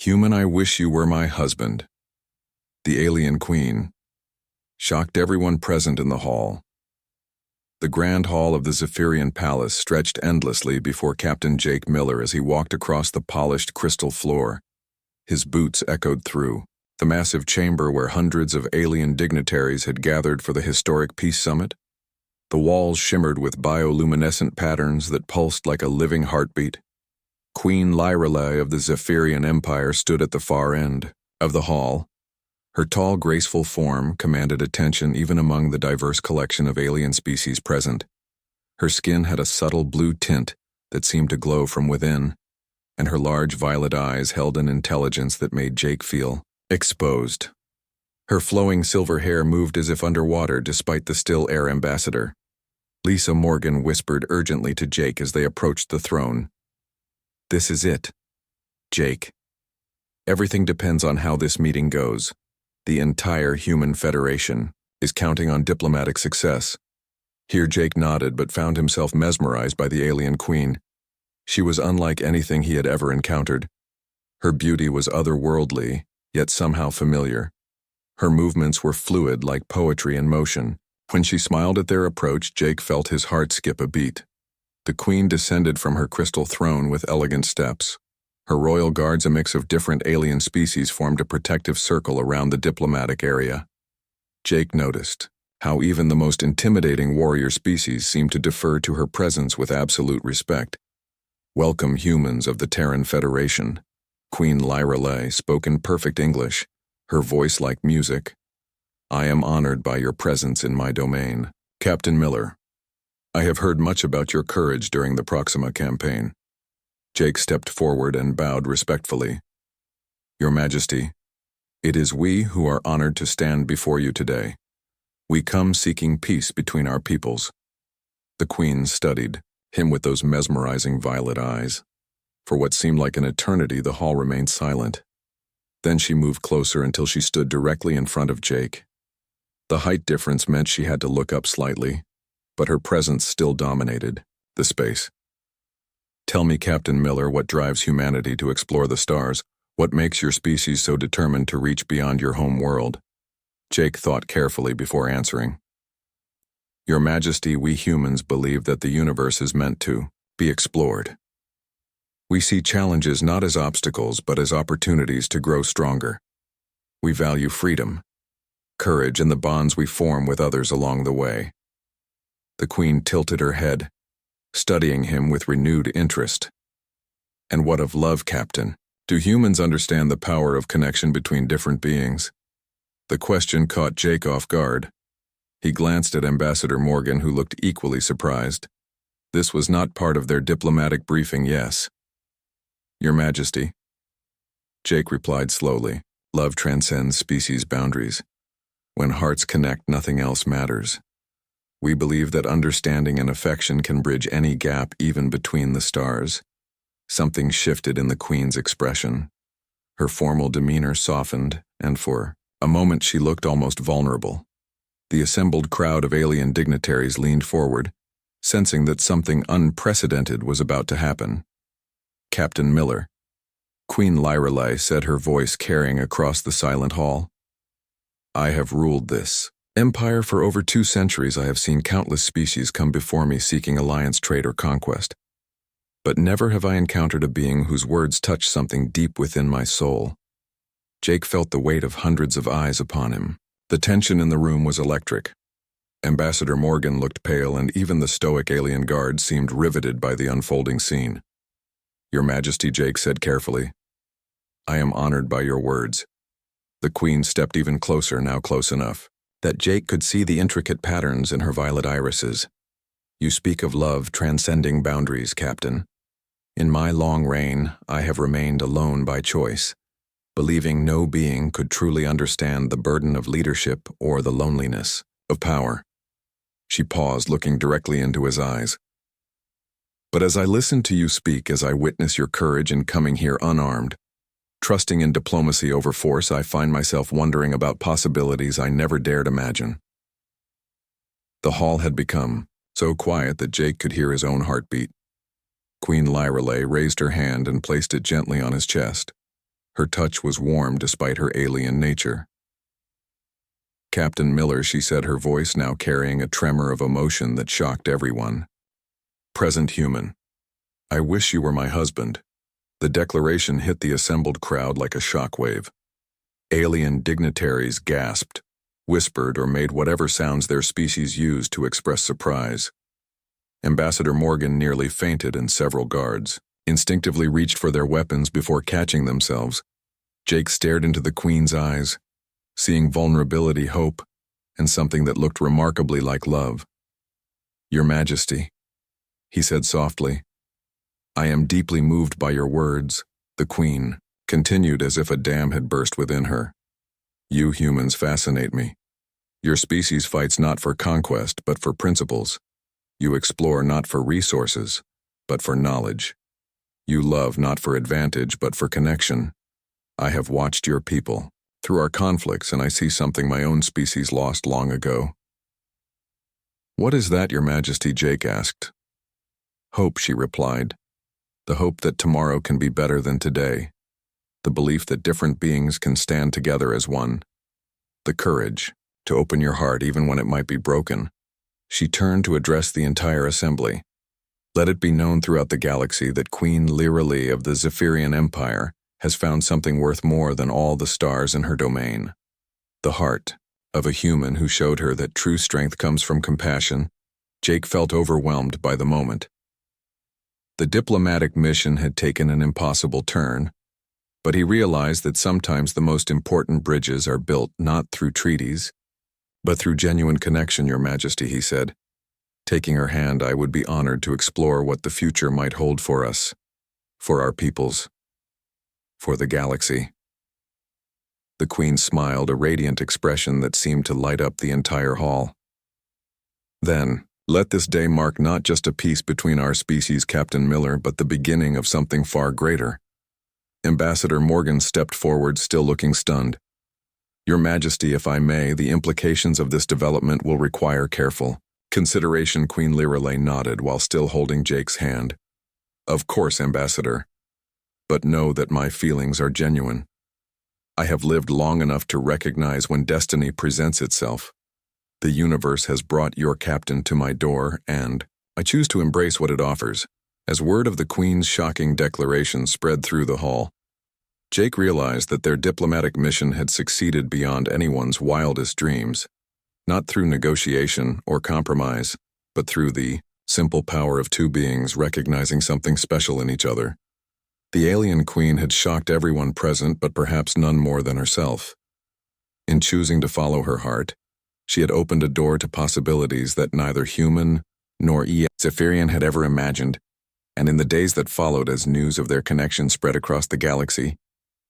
"Human, I wish you were my husband." The alien queen shocked everyone present in the hall. The grand hall of the Zephyrian Palace stretched endlessly before Captain Jake Miller as he walked across the polished crystal floor. His boots echoed through the massive chamber where hundreds of alien dignitaries had gathered for the historic peace summit. The walls shimmered with bioluminescent patterns that pulsed like a living heartbeat. Queen Lyralae of the Zephyrian Empire stood at the far end of the hall. Her tall, graceful form commanded attention even among the diverse collection of alien species present. Her skin had a subtle blue tint that seemed to glow from within, and her large violet eyes held an intelligence that made Jake feel exposed. Her flowing silver hair moved as if underwater despite the still air ambassador. Lisa Morgan whispered urgently to Jake as they approached the throne. "This is it, Jake. Everything depends on how this meeting goes. The entire human federation is counting on diplomatic success." Here Jake nodded but found himself mesmerized by the alien queen. She was unlike anything he had ever encountered. Her beauty was otherworldly, yet somehow familiar. Her movements were fluid like poetry in motion. When she smiled at their approach, Jake felt his heart skip a beat. The queen descended from her crystal throne with elegant steps. Her royal guards, a mix of different alien species, formed a protective circle around the diplomatic area. Jake noticed how even the most intimidating warrior species seemed to defer to her presence with absolute respect. "Welcome, humans of the Terran Federation." Queen Lyralae spoke in perfect English, her voice like music. "I am honored by your presence in my domain. Captain Miller, I have heard much about your courage during the Proxima campaign." Jake stepped forward and bowed respectfully. "Your Majesty, it is we who are honored to stand before you today. We come seeking peace between our peoples." The queen studied him with those mesmerizing violet eyes. For what seemed like an eternity, the hall remained silent. Then she moved closer until she stood directly in front of Jake. The height difference meant she had to look up slightly, but her presence still dominated the space. "Tell me, Captain Miller, what drives humanity to explore the stars? What makes your species so determined to reach beyond your home world?" Jake thought carefully before answering. "Your Majesty, we humans believe that the universe is meant to be explored. We see challenges not as obstacles but as opportunities to grow stronger. We value freedom, courage, and the bonds we form with others along the way." The queen tilted her head, studying him with renewed interest. "And what of love, Captain? Do humans understand the power of connection between different beings?" The question caught Jake off guard. He glanced at Ambassador Morgan, who looked equally surprised. This was not part of their diplomatic briefing, yes. "Your Majesty," Jake replied slowly, "love transcends species boundaries. When hearts connect, nothing else matters. We believe that understanding and affection can bridge any gap, even between the stars." Something shifted in the queen's expression. Her formal demeanor softened, and for a moment she looked almost vulnerable. The assembled crowd of alien dignitaries leaned forward, sensing that something unprecedented was about to happen. "Captain Miller," Queen Lyralae said, her voice carrying across the silent hall, "I have ruled this empire for over 2 centuries. I have seen countless species come before me seeking alliance, trade, or conquest. But never have I encountered a being whose words touched something deep within my soul." Jake felt the weight of hundreds of eyes upon him. The tension in the room was electric. Ambassador Morgan looked pale, and even the stoic alien guard seemed riveted by the unfolding scene. "Your Majesty," Jake said carefully, "I am honored by your words." The queen stepped even closer, now close enough that Jake could see the intricate patterns in her violet irises. "You speak of love transcending boundaries, Captain. In my long reign, I have remained alone by choice, believing no being could truly understand the burden of leadership or the loneliness of power." She paused, looking directly into his eyes. "But as I listen to you speak, as I witness your courage in coming here unarmed, trusting in diplomacy over force, I find myself wondering about possibilities I never dared imagine." The hall had become so quiet that Jake could hear his own heartbeat. Queen Lyralae raised her hand and placed it gently on his chest. Her touch was warm despite her alien nature. "Captain Miller," she said, her voice now carrying a tremor of emotion that shocked everyone. "Present human. I wish you were my husband." The declaration hit the assembled crowd like a shockwave. Alien dignitaries gasped, whispered, or made whatever sounds their species used to express surprise. Ambassador Morgan nearly fainted, and several guards instinctively reached for their weapons before catching themselves. Jake stared into the Queen's eyes, seeing vulnerability, hope, and something that looked remarkably like love. "Your Majesty," he said softly, "I am deeply moved by your words." The Queen continued as if a dam had burst within her. "You humans fascinate me. Your species fights not for conquest, but for principles. You explore not for resources, but for knowledge. You love not for advantage, but for connection. I have watched your people through our conflicts, and I see something my own species lost long ago." "What is that, Your Majesty?" Jake asked. "Hope," she replied. "The hope that tomorrow can be better than today. The belief that different beings can stand together as one. The courage to open your heart even when it might be broken." She turned to address the entire assembly. "Let it be known throughout the galaxy that Queen Lyra Lee of the Zephyrian Empire has found something worth more than all the stars in her domain. The heart of a human who showed her that true strength comes from compassion." Jake felt overwhelmed by the moment. The diplomatic mission had taken an impossible turn, but he realized that sometimes the most important bridges are built not through treaties, but through genuine connection. "Your Majesty," he said, taking her hand, "I would be honored to explore what the future might hold for us, for our peoples, for the galaxy." The Queen smiled, a radiant expression that seemed to light up the entire hall. "Then, let this day mark not just a peace between our species, Captain Miller, but the beginning of something far greater." Ambassador Morgan stepped forward, still looking stunned. "Your Majesty, if I may, the implications of this development will require careful consideration." Queen Lyra Lee nodded while still holding Jake's hand. "Of course, Ambassador. But know that my feelings are genuine. I have lived long enough to recognize when destiny presents itself. The universe has brought your captain to my door, and I choose to embrace what it offers." As word of the Queen's shocking declaration spread through the hall, Jake realized that their diplomatic mission had succeeded beyond anyone's wildest dreams, not through negotiation or compromise, but through the simple power of two beings recognizing something special in each other. The alien Queen had shocked everyone present, but perhaps none more than herself. In choosing to follow her heart, she had opened a door to possibilities that neither human nor Zephyrian had ever imagined, and in the days that followed, as news of their connection spread across the galaxy,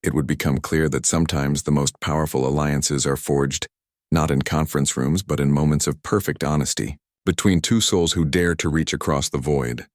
it would become clear that sometimes the most powerful alliances are forged not in conference rooms but in moments of perfect honesty, between two souls who dare to reach across the void.